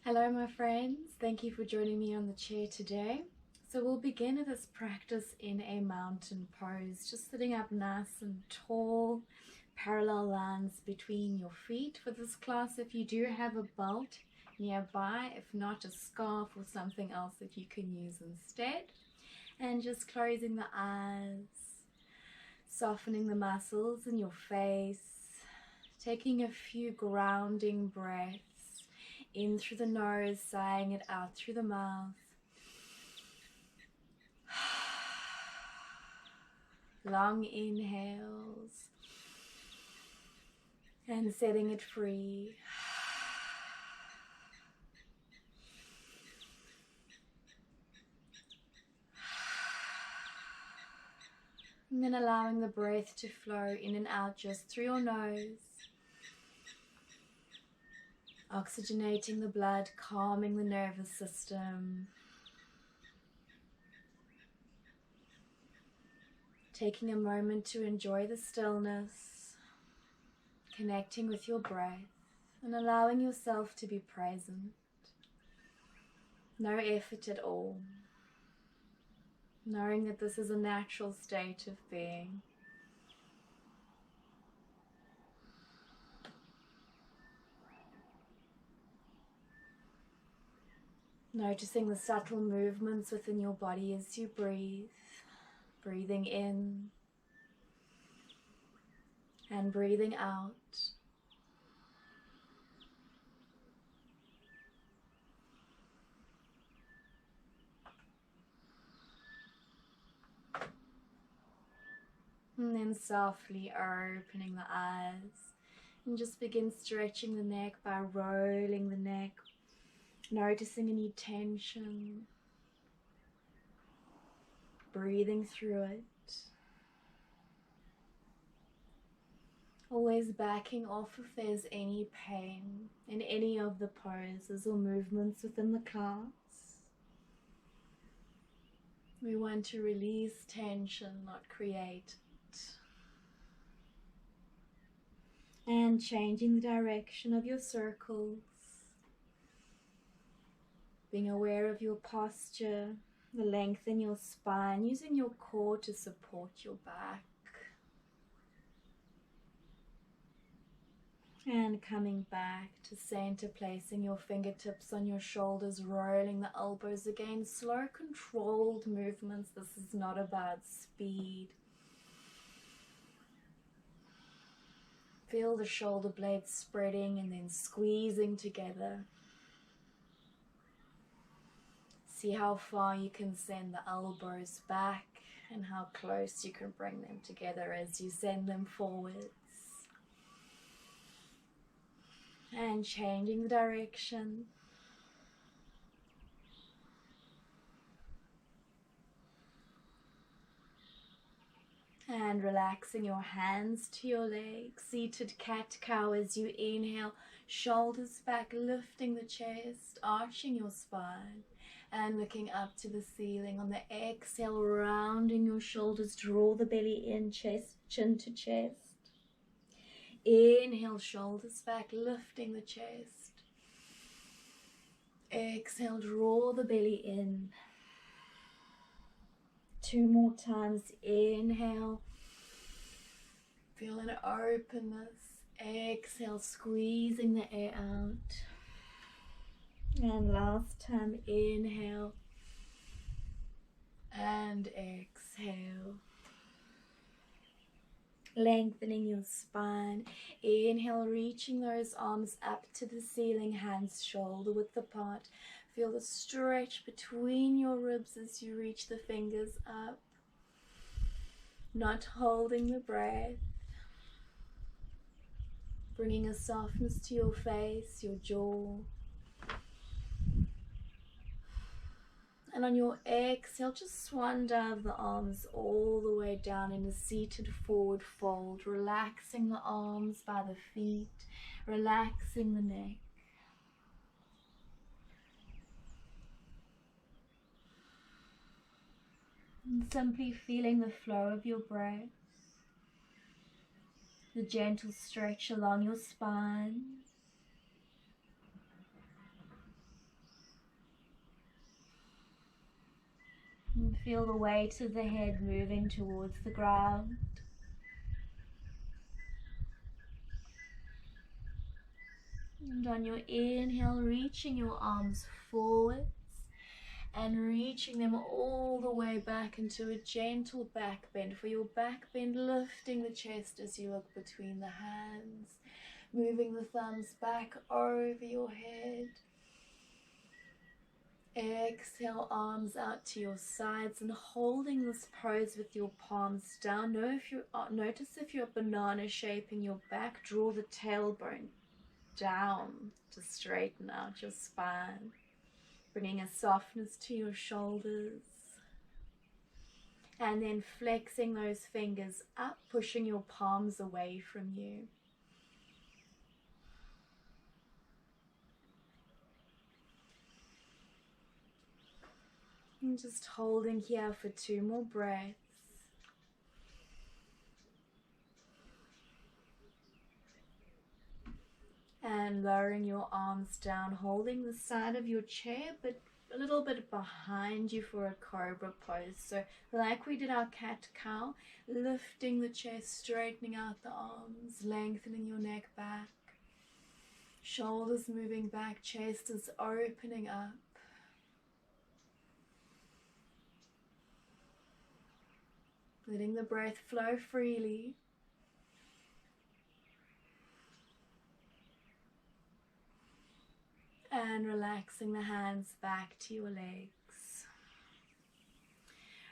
Hello my friends, thank you for joining me on the chair today. So we'll begin this practice in a mountain pose, just sitting up nice and tall, parallel lines between your feet. For this class, if you do have a belt nearby, if not a scarf or something else that you can use instead. And just closing the eyes, softening the muscles in your face, taking a few grounding breaths. In through the nose, sighing it out through the mouth. Long inhales. And setting it free. And then allowing the breath to flow in and out just through your nose. Oxygenating the blood, calming the nervous system. Taking a moment to enjoy the stillness, connecting with your breath, and allowing yourself to be present. No effort at all. Knowing that this is a natural state of being. Noticing the subtle movements within your body as you breathe. Breathing in and breathing out. And then softly opening the eyes. And just begin stretching the neck by rolling the neck. Noticing any tension. Breathing through it. Always backing off if there's any pain in any of the poses or movements within the class. We want to release tension, not create it. And changing the direction of your circles. Being aware of your posture, the length in your spine, using your core to support your back. And coming back to center, placing your fingertips on your shoulders, rolling the elbows again. Slow, controlled movements. This is not about speed. Feel the shoulder blades spreading and then squeezing together. See how far you can send the elbows back and how close you can bring them together as you send them forwards. And changing the direction. And relaxing your hands to your legs. Seated cat-cow as you inhale. Shoulders back, lifting the chest, arching your spine. And looking up to the ceiling. On the exhale, rounding your shoulders, draw the belly in, chest, chin to chest. Inhale, shoulders back, lifting the chest. Exhale, draw the belly in. 2 more times. Inhale. Feel an openness. Exhale, squeezing the air out. And last time, inhale and exhale. Lengthening your spine. Inhale, reaching those arms up to the ceiling, hands shoulder width apart. Feel the stretch between your ribs as you reach the fingers up. Not holding the breath. Bringing a softness to your face, your jaw. And on your exhale, just swan dive the arms all the way down in a seated forward fold, relaxing the arms by the feet, relaxing the neck. And simply feeling the flow of your breath, the gentle stretch along your spine. Feel the weight of the head moving towards the ground. And on your inhale, reaching your arms forwards and reaching them all the way back into a gentle back bend. For your back bend, lifting the chest as you look between the hands, moving the thumbs back over your head. Exhale, arms out to your sides and holding this pose with your palms down. Notice if you're banana shaping your back, draw the tailbone down to straighten out your spine, bringing a softness to your shoulders. And then flexing those fingers up, pushing your palms away from you. And just holding here for 2 more breaths. And lowering your arms down, holding the side of your chair, but a little bit behind you for a cobra pose. So like we did our cat-cow, lifting the chest, straightening out the arms, lengthening your neck back. Shoulders moving back, chest is opening up. Letting the breath flow freely. And relaxing the hands back to your legs.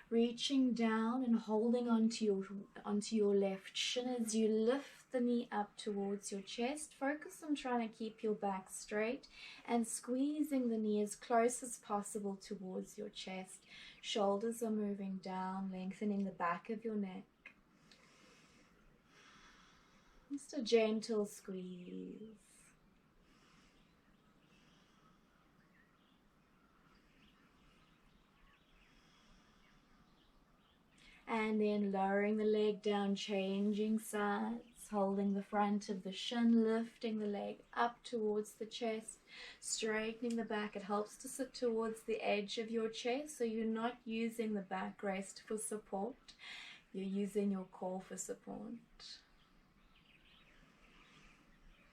Reaching down and holding onto your left shin as you lift the knee up towards your chest. Focus on trying to keep your back straight and squeezing the knee as close as possible towards your chest. Shoulders are moving down, lengthening the back of your neck. Just a gentle squeeze. And then lowering the leg down, changing sides, holding the front of the shin, lifting the leg up towards the chest, straightening the back. It helps to sit towards the edge of your chest, so you're not using the backrest for support. You're using your core for support.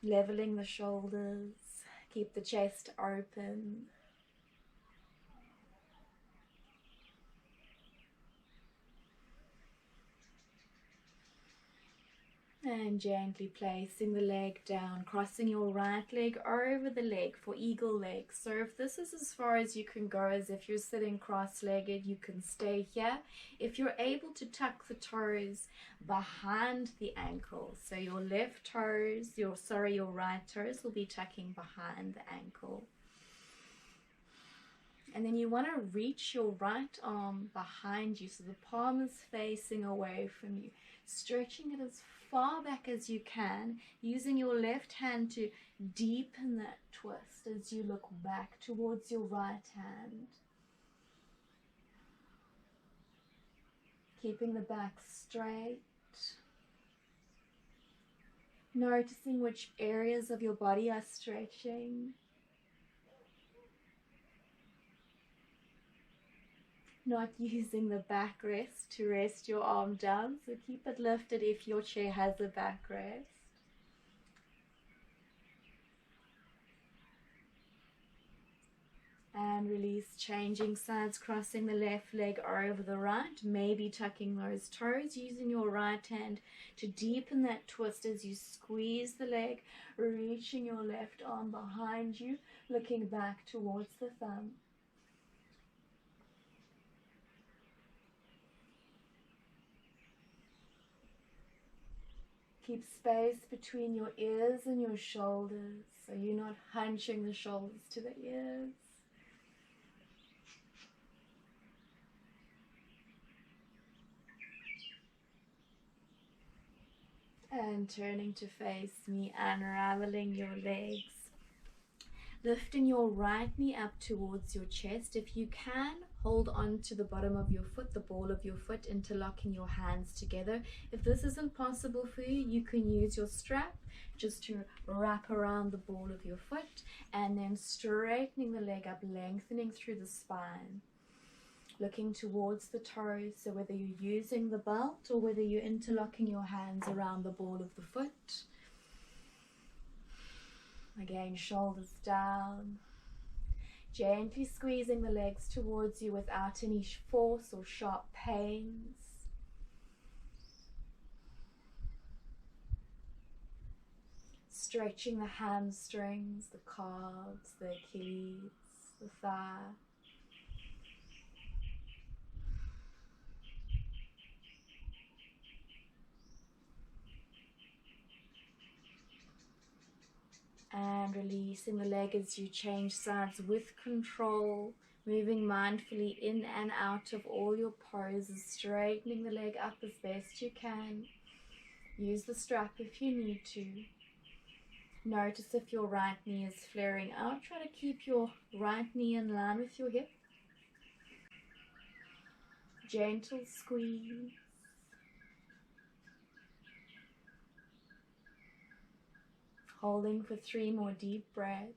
Leveling the shoulders, keep the chest open. And gently placing the leg down, crossing your right leg over the leg for eagle leg. So if this is as far as you can go, as if you're sitting cross-legged, you can stay here. If you're able to tuck the toes behind the ankle, so your left toes, your right toes will be tucking behind the ankle. And then you want to reach your right arm behind you so the palm is facing away from you, stretching it as far back as you can, using your left hand to deepen that twist as you look back towards your right hand. Keeping the back straight. Noticing which areas of your body are stretching. Not using the backrest to rest your arm down, so keep it lifted if your chair has a backrest. And release, changing sides, crossing the left leg over the right, maybe tucking those toes, using your right hand to deepen that twist as you squeeze the leg, reaching your left arm behind you, looking back towards the thumb. Keep space between your ears and your shoulders, so you're not hunching the shoulders to the ears. And turning to face me, unraveling your legs. Lifting your right knee up towards your chest. If you can, hold on to the bottom of your foot, the ball of your foot, interlocking your hands together. If this isn't possible for you, you can use your strap just to wrap around the ball of your foot and then straightening the leg up, lengthening through the spine. looking towards the toes, so whether you're using the belt or whether you're interlocking your hands around the ball of the foot. Again, shoulders down, gently squeezing the legs towards you without any force or sharp pains. Stretching the hamstrings, the calves, the Achilles, the thigh. And releasing the leg as you change sides with control, moving mindfully in and out of all your poses, straightening the leg up as best you can. Use the strap if you need to. Notice if your right knee is flaring out. Try to keep your right knee in line with your hip. Gentle squeeze. Holding for 3 more deep breaths.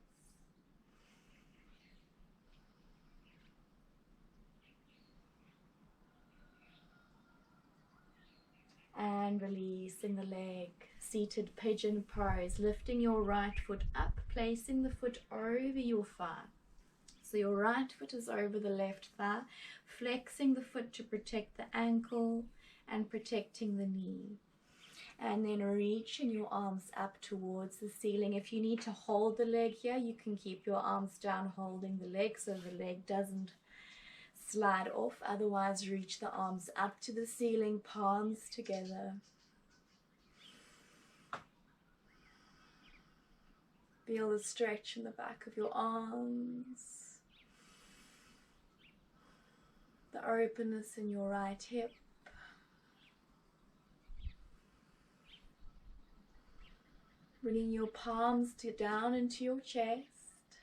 And releasing the leg. Seated pigeon pose. Lifting your right foot up, placing the foot over your thigh. So your right foot is over the left thigh, flexing the foot to protect the ankle and protecting the knee. And then reaching your arms up towards the ceiling. If you need to hold the leg here, you can keep your arms down holding the leg so the leg doesn't slide off. Otherwise, reach the arms up to the ceiling, palms together. Feel the stretch in the back of your arms. The openness in your right hip. Bringing your palms down into your chest.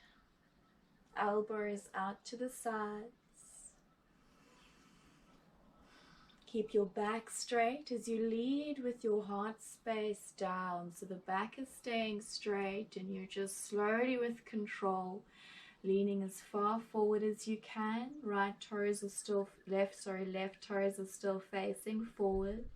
Elbows out to the sides. Keep your back straight as you lead with your heart space down. So the back is staying straight and you're just slowly with control leaning as far forward as you can. Right toes are still left toes are still facing forwards.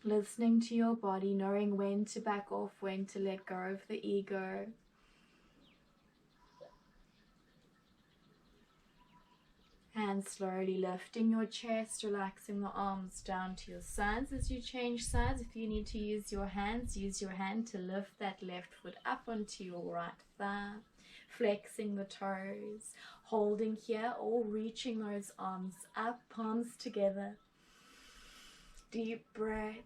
Listening to your body, knowing when to back off, when to let go of the ego. And slowly lifting your chest, relaxing the arms down to your sides as you change sides. If you need to use your hands, use your hand to lift that left foot up onto your right thigh. Flexing the toes, holding here or reaching those arms up, palms together. Deep breaths.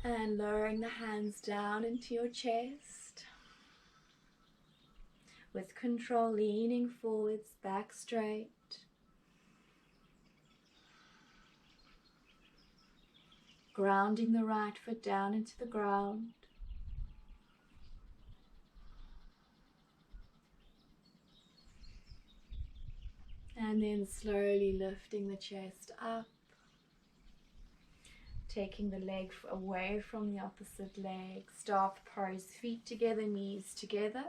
And lowering the hands down into your chest. With control, leaning forwards, back straight. Grounding the right foot down into the ground. And then slowly lifting the chest up. Taking the leg away from the opposite leg. Staff pose, feet together, knees together.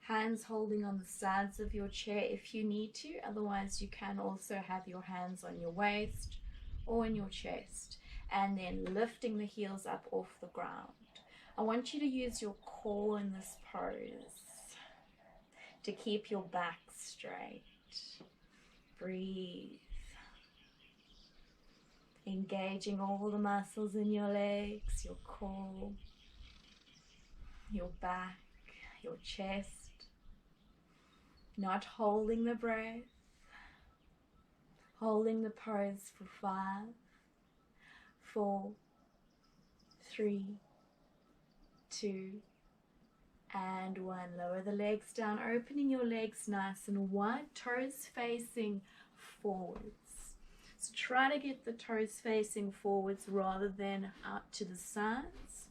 Hands holding on the sides of your chair if you need to. Otherwise, you can also have your hands on your waist or in your chest. And then lifting the heels up off the ground. I want you to use your core in this pose to keep your back straight. Breathe. Engaging all the muscles in your legs, your core, your back, your chest. Not holding the breath. Holding the pose for 5, 4, 3, 2, and 1. Lower the legs down, opening your legs nice and wide, toes facing forwards. So try to get the toes facing forwards rather than out to the sides.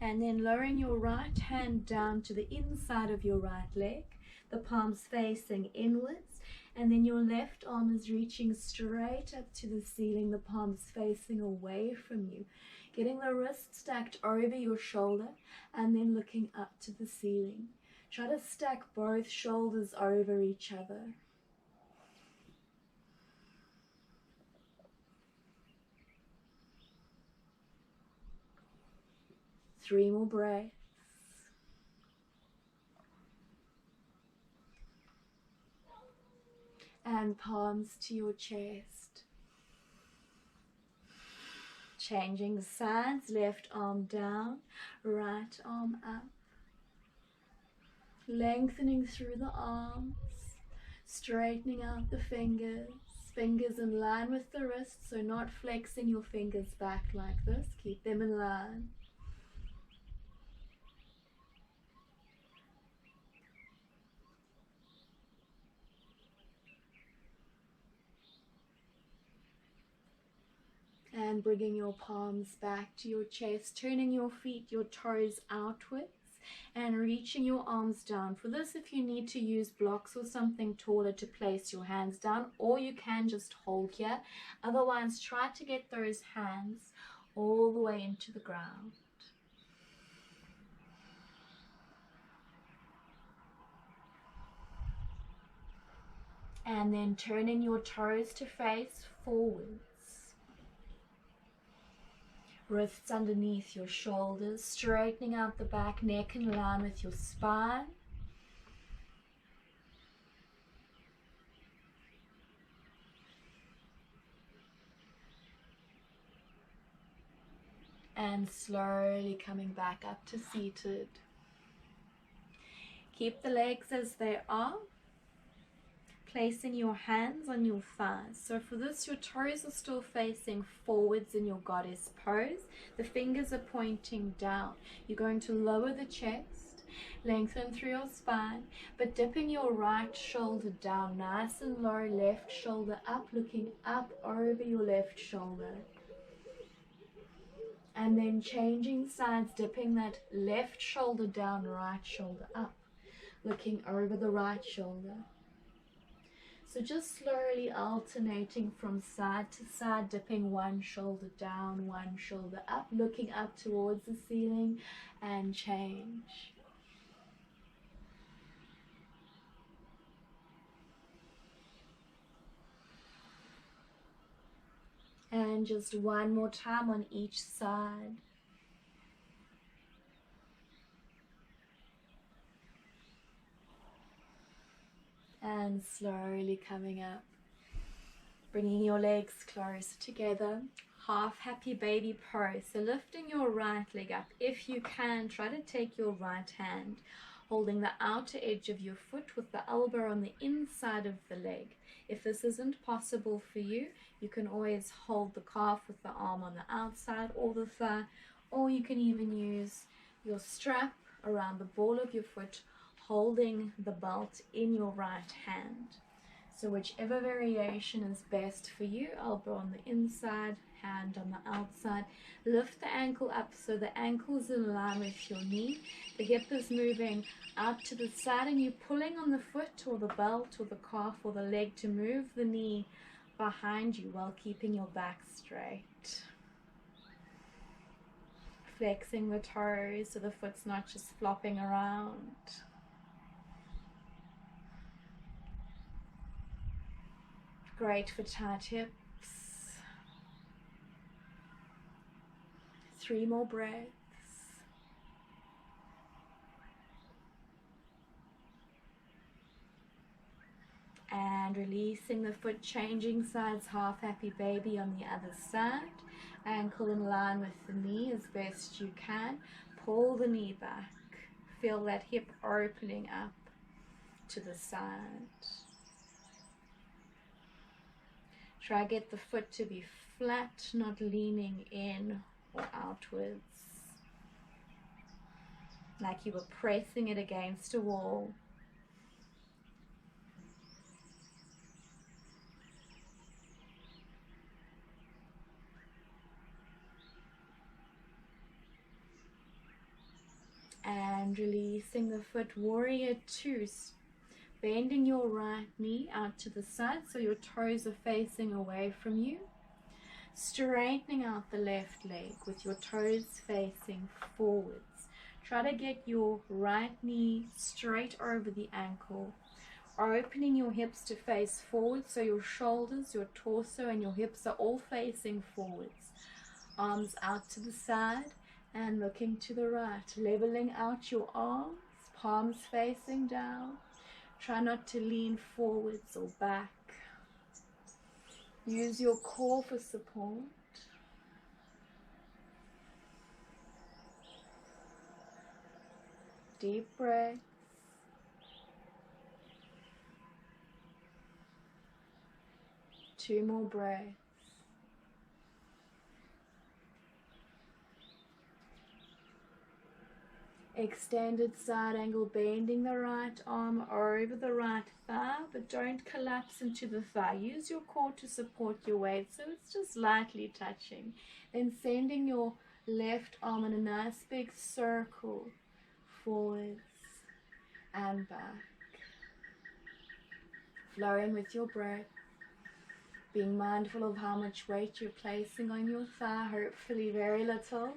And then lowering your right hand down to the inside of your right leg. the palms facing inwards, and then your left arm is reaching straight up to the ceiling, the palms facing away from you. Getting the wrist stacked over your shoulder and then looking up to the ceiling. Try to stack both shoulders over each other. Three more breaths. And palms to your chest. Changing sides, left arm down, right arm up. Lengthening through the arms, straightening out the fingers. Fingers in line with the wrists, so not flexing your fingers back like this. Keep them in line. And bringing your palms back to your chest, turning your feet, your toes outwards, and reaching your arms down. For this, if you need to use blocks or something taller to place your hands down, or you can just hold here. Otherwise, try to get those hands all the way into the ground. And then turning your toes to face forwards. Wrists underneath your shoulders, straightening out the back, neck in line with your spine. And slowly coming back up to seated. Keep the legs as they are. Placing your hands on your thighs. So for this, your toes are still facing forwards in your goddess pose. The fingers are pointing down. You're going to lower the chest, lengthen through your spine, but dipping your right shoulder down nice and low, left shoulder up, looking up over your left shoulder. And then changing sides, dipping that left shoulder down, right shoulder up, looking over the right shoulder. So just slowly alternating from side to side, dipping one shoulder down, one shoulder up, looking up towards the ceiling, and change. And just one more time on each side. And slowly coming up, bringing your legs close together, half happy baby pose. So lifting your right leg up. If you can, try to take your right hand, holding the outer edge of your foot with the elbow on the inside of the leg. If this isn't possible for you, you can always hold the calf with the arm on the outside or the thigh, or you can even use your strap around the ball of your foot, holding the belt in your right hand. So whichever variation is best for you, elbow on the inside, hand on the outside. Lift the ankle up so the ankle is in line with your knee. The hip is moving out to the side and you're pulling on the foot or the belt or the calf or the leg to move the knee behind you while keeping your back straight. Flexing the toes so the foot's not just flopping around. Great for tight hips. 3 more breaths. And releasing the foot, changing sides, half happy baby on the other side. Ankle in line with the knee as best you can. Pull the knee back. Feel that hip opening up to the side. Try get the foot to be flat, not leaning in or outwards, like you were pressing it against a wall. And releasing the foot, warrior two. Bending your right knee out to the side so your toes are facing away from you. Straightening out the left leg with your toes facing forwards. Try to get your right knee straight over the ankle. Opening your hips to face forward so your shoulders, your torso and your hips are all facing forwards. Arms out to the side and looking to the right. Leveling out your arms, palms facing down. Try not to lean forwards or back. Use your core for support. Deep breaths. Two more breaths. Extended side angle, bending the right arm over the right thigh, but don't collapse into the thigh. Use your core to support your weight, so it's just lightly touching. Then sending your left arm in a nice big circle, forwards and back. Flowing with your breath, being mindful of how much weight you're placing on your thigh, hopefully very little.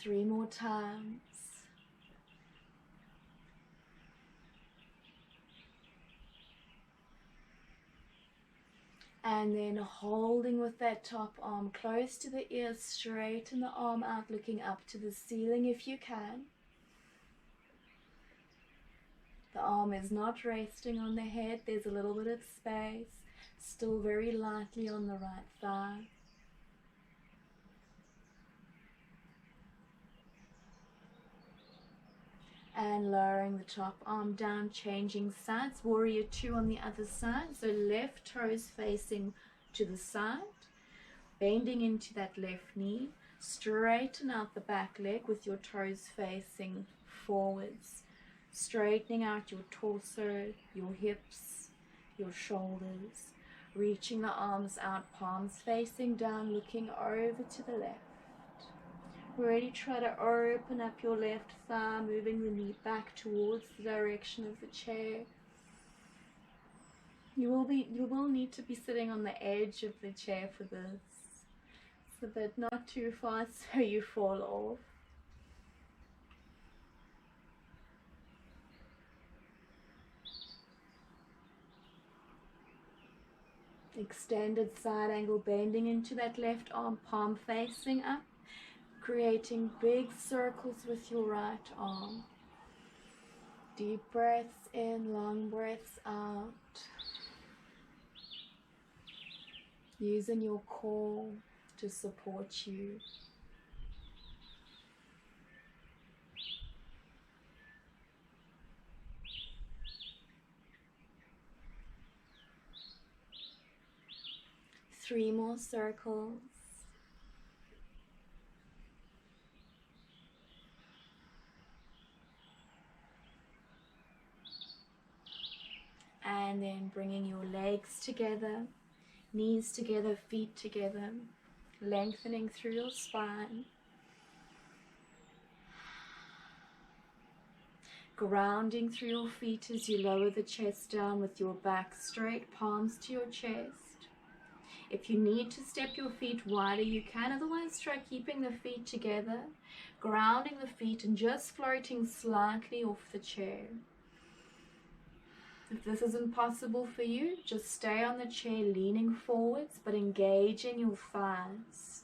Three more times. And then holding with that top arm close to the ear, straighten the arm out, looking up to the ceiling if you can. The arm is not resting on the head, there's a little bit of space, still very lightly on the right thigh. And lowering the top arm down, changing sides, warrior two on the other side. So left toes facing to the side, bending into that left knee, straighten out the back leg with your toes facing forwards, straightening out your torso, your hips, your shoulders, reaching the arms out, palms facing down, looking over to the left. Really try to open up your left thigh, moving the knee back towards the direction of the chair. You will need to be sitting on the edge of the chair for this, so that not too far so you fall off. Extended side angle, bending into that left arm, palm facing up. Creating big circles with your right arm. Deep breaths in, long breaths out. Using your core to support you. Three more circles. And then bringing your legs together, knees together, feet together, lengthening through your spine. Grounding through your feet as you lower the chest down with your back straight, palms to your chest. If you need to step your feet wider, you can. Otherwise, try keeping the feet together, grounding the feet and just floating slightly off the chair. If this isn't possible for you, just stay on the chair leaning forwards but engaging your thighs.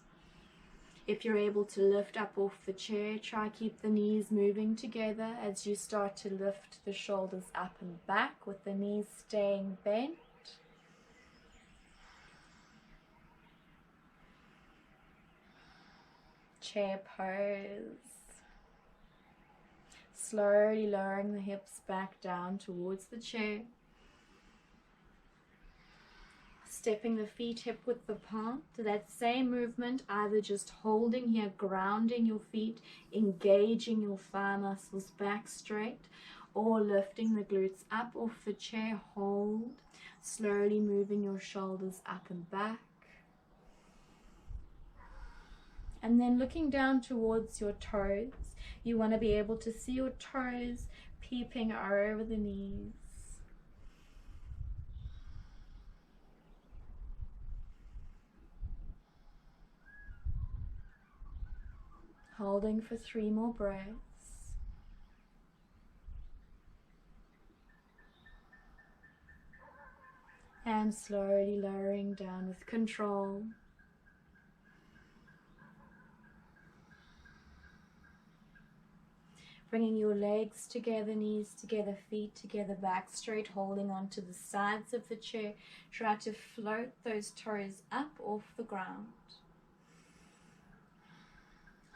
If you're able to lift up off the chair, try keep the knees moving together as you start to lift the shoulders up and back with the knees staying bent. Chair pose. Slowly lowering the hips back down towards the chair. Stepping the feet hip width apart to that same movement, either just holding here, grounding your feet, engaging your thigh muscles back straight, or lifting the glutes up off the chair, hold, slowly moving your shoulders up and back. And then looking down towards your toes, you want to be able to see your toes peeping over the knees. Holding for 3 more breaths. And slowly lowering down with control. Bringing your legs together, knees together, feet together, back straight, holding onto the sides of the chair. Try to float those toes up off the ground.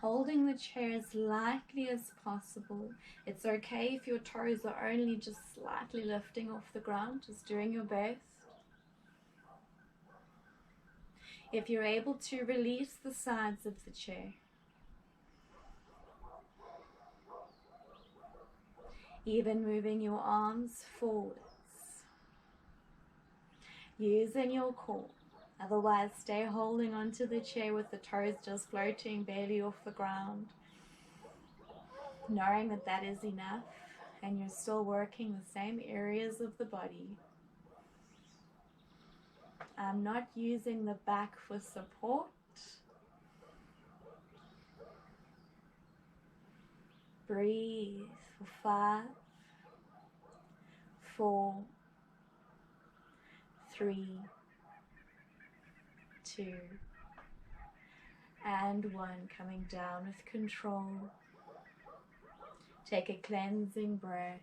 Holding the chair as lightly as possible. It's okay if your toes are only just slightly lifting off the ground, just doing your best. If you're able to, release the sides of the chair. Even moving your arms forwards. Using your core. Otherwise, stay holding onto the chair with the toes just floating barely off the ground. Knowing that that is enough and you're still working the same areas of the body. I'm not using the back for support. Breathe for 5, 4, 3, 2, and 1. Coming down with control. Take a cleansing breath.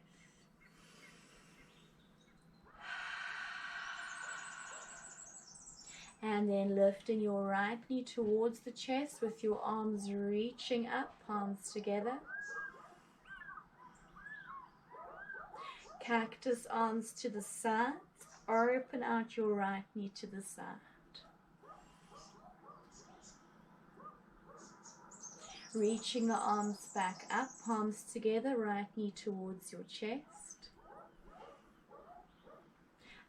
And then lifting your right knee towards the chest with your arms reaching up, palms together. Cactus arms to the sides. Open out your right knee to the side. Reaching the arms back up, palms together, right knee towards your chest.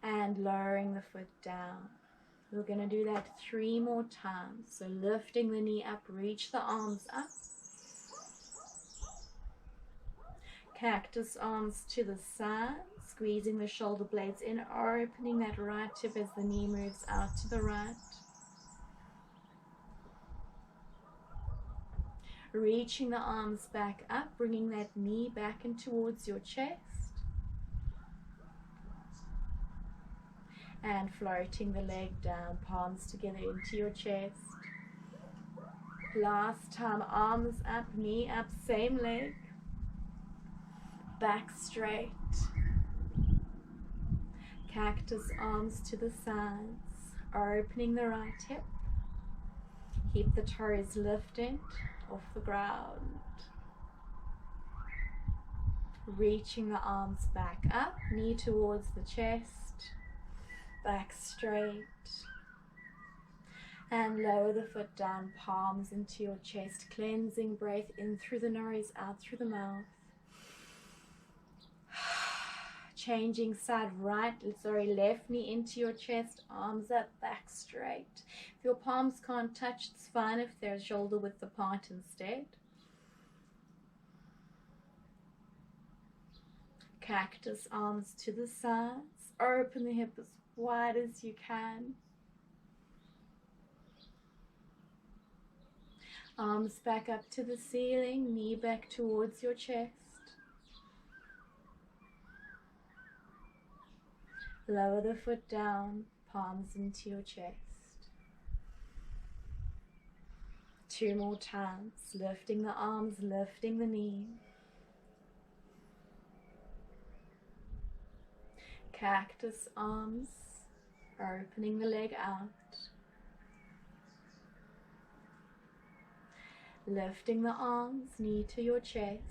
And lowering the foot down. We're going to do that 3 more times. So lifting the knee up, reach the arms up. Cactus arms to the side, squeezing the shoulder blades in, opening that right hip as the knee moves out to the right. Reaching the arms back up, bringing that knee back in towards your chest. And floating the leg down, palms together into your chest. Last time, arms up, knee up, same leg. Back straight. Cactus arms to the sides, opening the right hip. Keep the toes lifted off the ground. Reaching the arms back up, knee towards the chest. Back straight. And lower the foot down, palms into your chest. Cleansing breath in through the nose, out through the mouth. Changing side, left knee into your chest, arms up, back straight. If your palms can't touch, it's fine if they're shoulder width apart instead. Cactus arms to the sides. Open the hip as wide as you can. Arms back up to the ceiling, knee back towards your chest. Lower the foot down, palms into your chest. 2 more times, lifting the arms, lifting the knee. Cactus arms, opening the leg out. Lifting the arms, knee to your chest.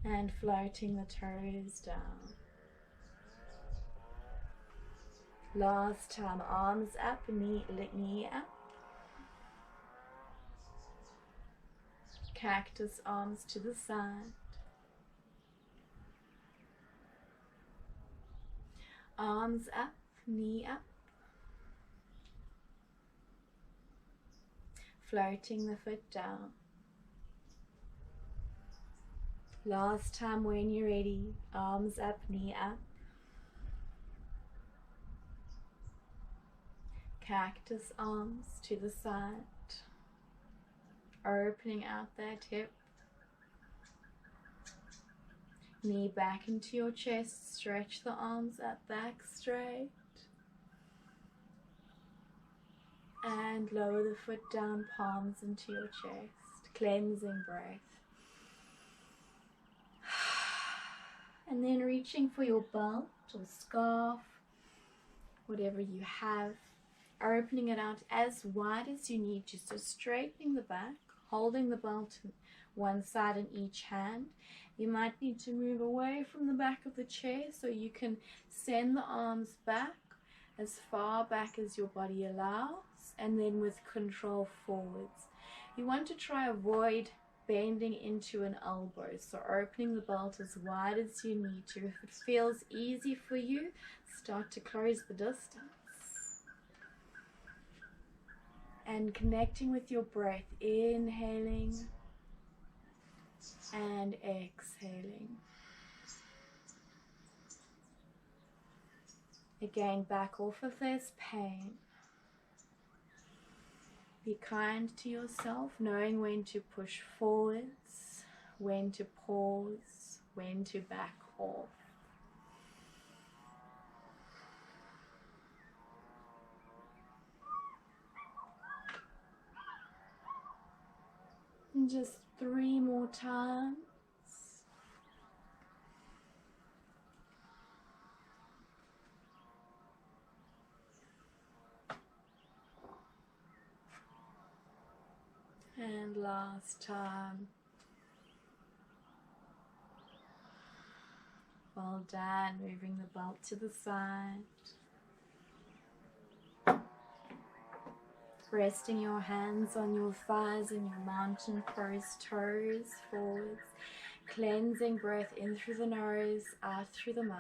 And floating the toes down. Last time, arms up, knee up. Cactus, arms to the side. Arms up, knee up. Floating the foot down. Last time when you're ready, arms up, knee up. Cactus, arms to the side. Opening out that hip. Knee back into your chest. Stretch the arms up, back straight. And lower the foot down, palms into your chest. Cleansing breath. And then reaching for your belt or scarf, whatever you have. Opening it out as wide as you need to. So straightening the back, holding the belt one side in each hand. You might need to move away from the back of the chair so you can send the arms back as far back as your body allows, and then with control forwards. You want to try avoid bending into an elbow, so opening the belt as wide as you need to. If it feels easy for you, start to close the distance. And connecting with your breath, inhaling and exhaling. Again, back off if there's pain. Be kind to yourself, knowing when to push forwards, when to pause, when to back off. And just 3 more times. And last time. Well done. Moving the belt to the side. Resting your hands on your thighs and your mountain pose, toes forwards. Cleansing breath in through the nose, out through the mouth.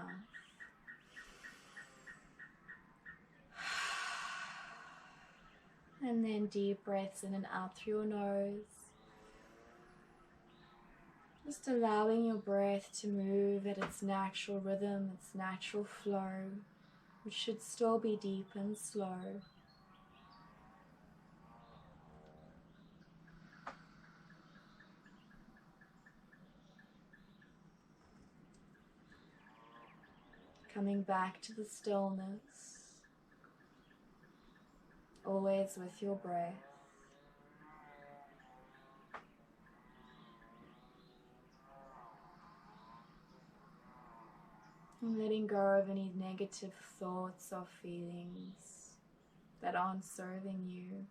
And then deep breaths in and out through your nose. Just allowing your breath to move at its natural rhythm, its natural flow, which should still be deep and slow. Coming back to the stillness, always with your breath. And letting go of any negative thoughts or feelings that aren't serving you.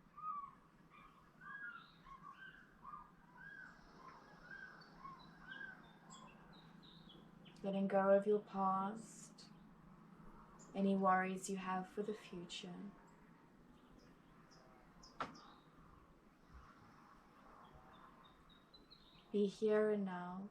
Letting go of your past, any worries you have for the future. Be here and now.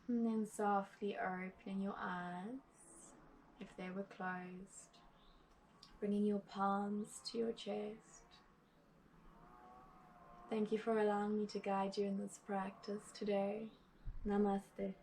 And then softly opening your eyes if they were closed. Bringing your palms to your chest. Thank you for allowing me to guide you in this practice today. Namaste.